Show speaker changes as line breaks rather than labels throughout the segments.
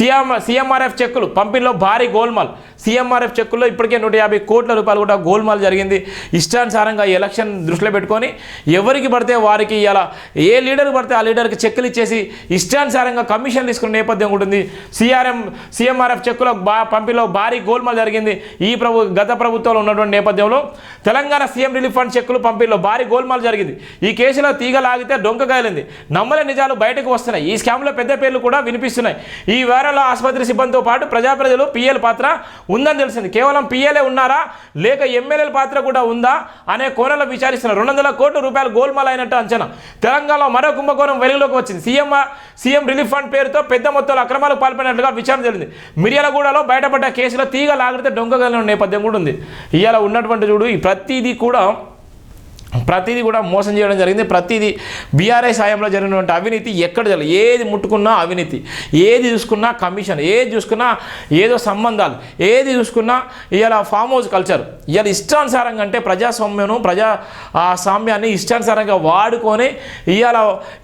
CMRF చెక్కులు పంపిణీలో భారీ గోల్మాల్. సీఎంఆర్ఎఫ్ చెక్కుల్లో ఇప్పటికే 150 కోట్ల రూపాయలు కూడా గోల్మాల్ జరిగింది. ఇష్టానుసారంగా ఎలక్షన్ దృష్టిలో పెట్టుకొని ఎవరికి పడితే వారికి ఇలా ఏ లీడర్ పడితే ఆ లీడర్కి చెక్కులు ఇచ్చేసి ఇష్టానుసారంగా కమిషన్ తీసుకునే నేపథ్యం ఉంటుంది. సీఎంఆర్ఎఫ్ చెక్కుల పంపిణీలో భారీ గోల్మాల్ జరిగింది. గత ప్రభుత్వంలో ఉన్నటువంటి నేపథ్యంలో తెలంగాణ సీఎం రిలీఫ్ ఫండ్ చెక్కులు పంపిణీలో భారీ గోల్మాల్ జరిగింది. ఈ కేసులో తీగలాగితే డొంకగాయలింది. నమ్మలే నిజాలు బయటకు వస్తున్నాయి. ఈ స్కామ్లో పెద్ద పేర్లు కూడా వినిపిస్తున్నాయి. ఈ వారంలో ఆసుపత్రి సిబ్బందితో పాటు ప్రజలు పిఎల్ పాత్ర ఉందని తెలిసింది. కేవలం పిఎల్ఏ ఉన్నారా లేక ఎమ్మెల్యేల పాత్ర కూడా ఉందా అనే కోణంలో విచారిస్తున్నారు. 200 కోట్ల రూపాయలు గోల్మాల్ అయినట్టు అంచనా. తెలంగాణలో మరో కుంభకోణం వెలుగులోకి వచ్చింది. సీఎం రిలీఫ్ ఫండ్ పేరుతో పెద్ద మొత్తంలో అక్రమాలకు పాల్పడినట్లుగా విచారణ జరిగింది. మిర్యాలగూడలో బయటపడ్డ కేసులో తీగ లాగితే డొంకగలిగిన నేపథ్యం కూడా ఉంది. ఇవాళ ఉన్నటువంటి చూడు ఈ ప్రతిదీ కూడా మోసం చేయడం జరిగింది. ప్రతిదీ బీఆర్ఎస్ హయాంలో జరిగినటువంటి అవినీతి ఎక్కడ జరగలేదు. ఏది ముట్టుకున్నా అవినీతి, ఏది చూసుకున్నా కమిషన్, ఏది చూసుకున్నా ఏదో సంబంధాలు, ఏది చూసుకున్నా ఇవాళ ఫామ్ హౌస్ కల్చర్. ఇవాళ ఇష్టానుసారంగా అంటే సామ్యాన్ని ఇష్టానుసారంగా వాడుకొని ఇవాళ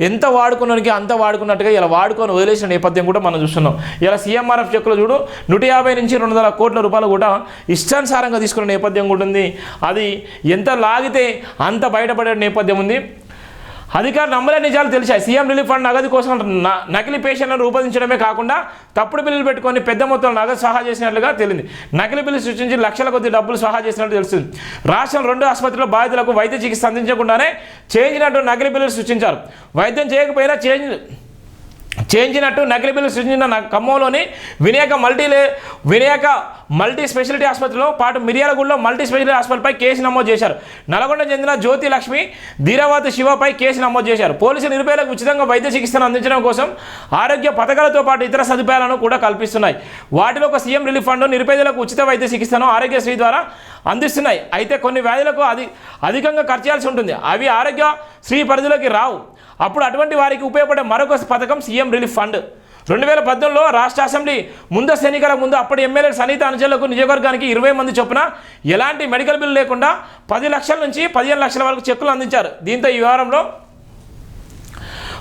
ఎంత వాడుకున్నానికి అంత వాడుకున్నట్టుగా ఇలా వాడుకొని వదిలేసిన నేపథ్యం కూడా మనం చూస్తున్నాం. ఇలా సీఎంఆర్ఎఫ్ చెక్కులు చూడు 150 నుంచి 200 కోట్ల రూపాయలు కూడా ఇష్టానుసారంగా తీసుకున్న నేపథ్యం కూడా ఉంది. అది ఎంత లాగితే అంత బయటపడే నేపథ్యం ఉంది. అధికారులు నమ్మలే నిజాలు తెలిసాయి. సీఎం రిలీఫ్ ఫండ్ నగదు కోసం నకిలీ పేషెంట్లను రూపొందించడమే కాకుండా తప్పుడు బిల్లులు పెట్టుకొని పెద్ద మొత్తంలో నగదు సహా చేసినట్లుగా తెలిసింది. నకిలీ బిల్లు సృష్టించి లక్షల కొద్ది డబ్బులు సహా చేసినట్టు తెలుస్తుంది. రాష్ట్రం 2 ఆసుపత్రుల్లో బాధితులకు వైద్య చికిత్స అందించకుండానే చేయించినట్టు నకిలీ బిల్లులు సృష్టించారు. వైద్యం చేయకపోయినా చేయించినట్టు నకిలీ బిల్లు సృష్టించిన ఖమ్మంలోని వినాయక మల్టీ స్పెషాలిటీ ఆసుపత్రిలో పాటు మిర్యాలగూడలో మల్టీ స్పెషాలిటీ హాస్పిటల్పై కేసు నమోదు చేశారు. నల్గొండ చెందిన జ్యోతి లక్ష్మి, ధీరావతి శివపై కేసు నమోదు చేశారు. పోలీసులు నిరుపేదలకు ఉచితంగా వైద్య చికిత్సను అందించడం కోసం ఆరోగ్య పథకాలతో పాటు ఇతర సదుపాయాలను కూడా కల్పిస్తున్నాయి. వాటిలో ఒక సీఎం రిలీఫ్ ఫండ్ నిరుపేదలకు ఉచిత వైద్య చికిత్సను ఆరోగ్యశ్రీ ద్వారా అందిస్తున్నాయి. అయితే కొన్ని వ్యాధులకు అధికంగా ఖర్చు చేయాల్సి ఉంటుంది. అవి ఆరోగ్యశ్రీ పరిధిలోకి రావు. అప్పుడు అటువంటి వారికి ఉపయోగపడే మరొక పథకం సీఎం రిలీఫ్ ఫండ్. 2018లో రాష్ట్ర అసెంబ్లీ ముందస్తు ఎన్నికల ముందు అప్పటి ఎమ్మెల్యే సనీత అనుచరులకు నియోజకవర్గానికి 20 మంది చొప్పున ఎలాంటి మెడికల్ బిల్లు లేకుండా 10 లక్షల నుంచి 15 లక్షల వరకు చెక్కులు అందించారు. దీంతో ఈ వ్యవహారంలో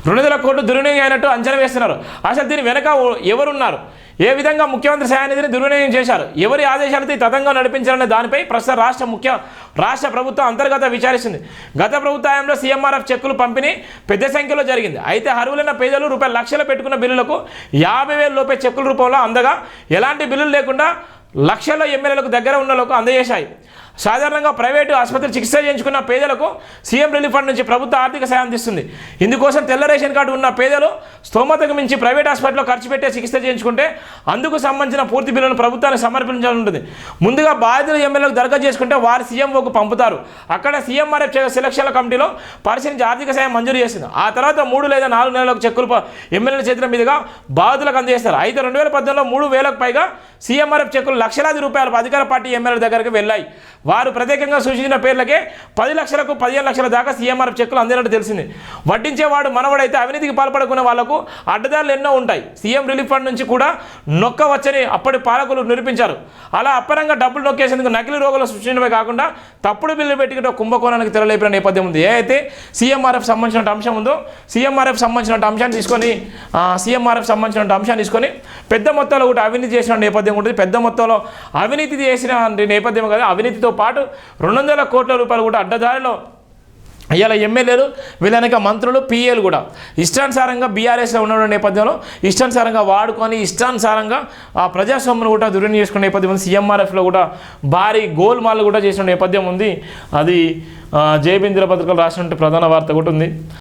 200 కోట్లు దుర్వినియోగం అయినట్టు అంచనా వేస్తున్నారు. అసలు దీని వెనక ఎవరున్నారు? ఏ విధంగా ముఖ్యమంత్రి సహాయనిధిని దుర్వినియోగం చేశారు? ఎవరి ఆదేశాలతో ఈ తతంగం నడిపించాలనే దానిపై ప్రస్తుతం రాష్ట్ర ప్రభుత్వం అంతర్గత విచారిస్తుంది. గత ప్రభుత్వంలో సీఎంఆర్ఎఫ్ చెక్కులు పంపిణీ పెద్ద సంఖ్యలో జరిగింది. అయితే అర్హులైన పేదలు లక్షలు పెట్టుకున్న బిల్లులకు 50,000 లోపే చెక్కుల రూపంలో అందగా ఎలాంటి బిల్లులు లేకుండా లక్షల్లో ఎమ్మెల్యేలకు దగ్గర ఉన్నలకు అందజేశాయి. సాధారణంగా ప్రైవేటు ఆసుపత్రి చికిత్స చేయించుకున్న పేదలకు సీఎం రిలీఫ్ ఫండ్ నుంచి ప్రభుత్వ ఆర్థిక సాయం అందిస్తుంది. ఇందుకోసం తెల్ల రేషన్ కార్డు ఉన్న పేదలు స్తోమతకు మించి ప్రైవేట్ హాస్పిటల్లో ఖర్చు పెట్టే చికిత్స చేయించుకుంటే అందుకు సంబంధించిన పూర్తి బిల్లును ప్రభుత్వానికి సమర్పించాల్సి ఉంటుంది. ముందుగా బాధితులు ఎమ్మెల్యేలకు దరఖాస్తు చేసుకుంటే వారు సీఎంఓకు పంపుతారు. అక్కడ సీఎంఆర్ఎఫ్ సెలక్షన్ల కమిటీలో పరిశీలించి ఆర్థిక సాయం మంజూరు చేస్తుంది. ఆ తర్వాత 3 లేదా 4 నెలలకు చెక్కులు ఎమ్మెల్యేల చేతుల మీదుగా బాధితులకు అందజేస్తారు. అయితే 2018లో 3,000కు పైగా సీఎంఆర్ఎఫ్ చెక్కులు లక్షలాది రూపాయలు అధికార పార్టీ ఎమ్మెల్యేల దగ్గరకు వెళ్ళాయి. వారు ప్రత్యేకంగా సూచించిన పేర్లకే 10 లక్షలకు 15 లక్షల దాకా సీఎంఆర్ఎఫ్ చెక్కులు అందినట్టు తెలిసింది. వడ్డించేవాడు మనవడైతే అవినీతికి పాల్పడుకునే వాళ్లకు అడ్డదారులు ఎన్నో ఉంటాయి. సీఎం రిలీఫ్ ఫండ్ నుంచి కూడా నొక్కవచ్చని అప్పటి పాలకులు నిరూపించారు. అలా అప్పరంగా డబ్బులు నొక్కేసేందుకు నకిలీ రోగులు సృష్టించడమే కాకుండా తప్పుడు బిల్లు పెట్టుకుంటే కుంభకోణానికి తెరలేపిన నేపథ్యం ఉంది. అయితే సీఎంఆర్ఎఫ్ సంబంధించిన అంశం ఉందో సీఎంఆర్ఎఫ్ సంబంధించిన అంశాన్ని తీసుకొని పెద్ద మొత్తంలో కూడా అవినీతి చేసిన నేపథ్యం ఉంటుంది. పెద్ద మొత్తంలో అవినీతి చేసిన నేపథ్యం కదా. అవినీతితో పాటు 200 కోట్ల రూపాయలు కూడా అడ్డదారిలో ఇలా ఎమ్మెల్యేలు వీళ్ళనిక మంత్రులు పిఏలు కూడా ఇష్టానుసారంగా బీఆర్ఎస్లో ఉన్న నేపథ్యంలో ఇష్టానుసారంగా వాడుకొని ఇష్టానుసారంగా ఆ ప్రజాస్వామ్యం కూడా దుర్వినియోగం చేసుకునే నేపథ్యం ఉంది. సీఎంఆర్ఎఫ్లో కూడా భారీ గోల్మాల్ కూడా చేసిన నేపథ్యం ఉంది. అది జయబింద్ర పత్రికలు రాసినటువంటి ప్రధాన వార్త కూడా ఉంది.